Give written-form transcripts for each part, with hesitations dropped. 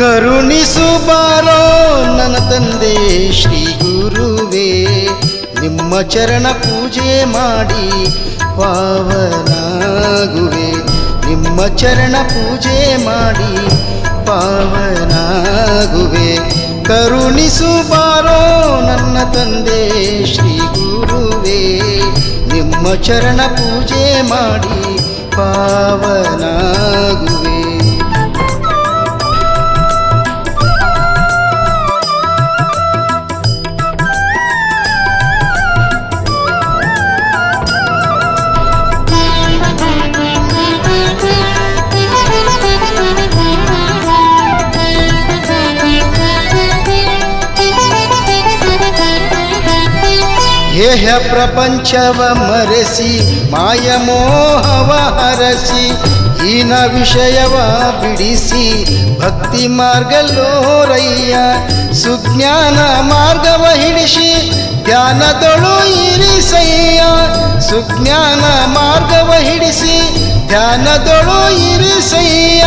ಕರುಣಿಸು ಬಾರೋ ನನ್ನ ತಂದೆ ಶ್ರೀ ಗುರುವೇ, ನಿಮ್ಮ ಚರಣ ಪೂಜೆ ಮಾಡಿ ಪಾವನಾಗುವೆ. ನಿಮ್ಮ ಚರಣ ಪೂಜೆ ಮಾಡಿ ಪಾವನಾಗುವೆ. ಕರುಣಿಸು ಬಾರೋ ನನ್ನ ತಂದೆ ಶ್ರೀ ಗುರುವೇ, ನಿಮ್ಮ ಚರಣ ಪೂಜೆ ಮಾಡಿ ಪಾವನಾಗುವೆ. ದೇಹ ಪ್ರಪಂಚವ ಮರೆಸಿ ಮಾಯಮೋಹವ ಹರಸಿ ಹೀನ ವಿಷಯವ ಬಿಡಿಸಿ ಭಕ್ತಿ ಮಾರ್ಗಲ್ಲೋರಯ್ಯ. ಸುಜ್ಞಾನ ಮಾರ್ಗವ ಹಿಡಿಸಿ ಧ್ಯಾನದೊಳು ಇರಿಸಯ್ಯ. ಸುಜ್ಞಾನ ಮಾರ್ಗವ ಹಿಡಿಸಿ ಧ್ಯಾನದೊಳು ಇರಿಸಯ್ಯ.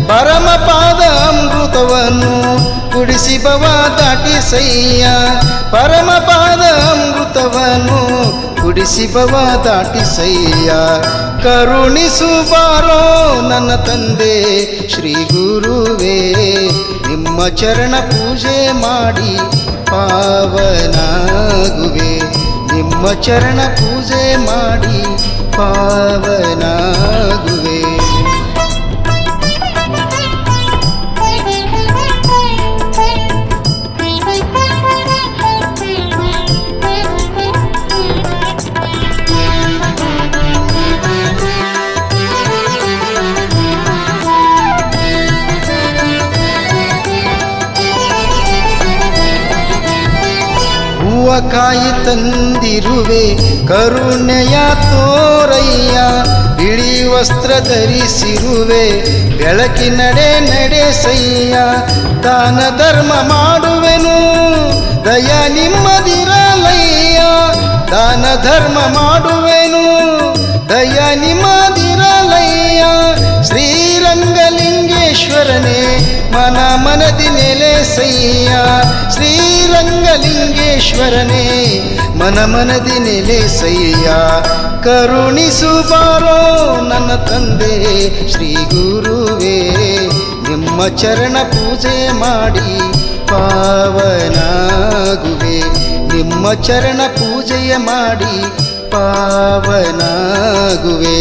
ಪರಮಪಾದ ಅಮೃತವನ್ನು ಕುಡಿಸಿ ಭವ ದಾಟಿಸಯ್ಯ. ಪರಮಪಾದ ಅಮೃತವನ್ನು ಕುಡಿಸಿ ಭವ ದಾಟಿಸಯ್ಯ. ಕರುಣಿಸು ಬಾರೋ ನನ್ನ ತಂದೆ ಶ್ರೀ ಗುರುವೇ, ನಿಮ್ಮ ಚರಣ ಪೂಜೆ ಮಾಡಿ ಪಾವನಾಗುವೆ. ನಿಮ್ಮ ಚರಣ ಪೂಜೆ ಮಾಡಿ ಪಾವನಾಗುವೆ. ಕಾಯಿ ತಂದಿರುವೆ ಕರುಣೆಯ ತೋರಯ್ಯ. ಬಿಳಿ ವಸ್ತ್ರ ಧರಿಸಿರುವೆ ಬೆಳಕಿನಡೆ ನಡೆಸಯ್ಯ. ದಾನ ಧರ್ಮ ಮಾಡುವೆನು ದಯ ನಿಮ್ಮದಿರಲಯ್ಯ. ದಾನ ಧರ್ಮ ಮಾಡುವೆನು ದಯ ನಿಮ್ಮದಿರಲಯ್ಯ. ಶ್ರೀರಂಗಲಿಂಗೇಶ್ವರನೇ ಮನ ಮನದಿ ನೆಲೆಸಯ್ಯ. ಶ್ರೀರಂಗಲಿಂಗೇಶ್ವರನೇ ಮನ ಮನದಿ ನೆಲೆಸಯ್ಯ. ಕರುಣಿಸು ಬಾರೋ ನನ್ನ ತಂದೆ ಶ್ರೀ ಗುರುವೇ, ನಿಮ್ಮ ಚರಣ ಪೂಜೆ ಮಾಡಿ ಪಾವನಾಗುವೆ. ನಿಮ್ಮ ಚರಣ ಪೂಜೆಯ ಮಾಡಿ ಪಾವನಾಗುವೆ.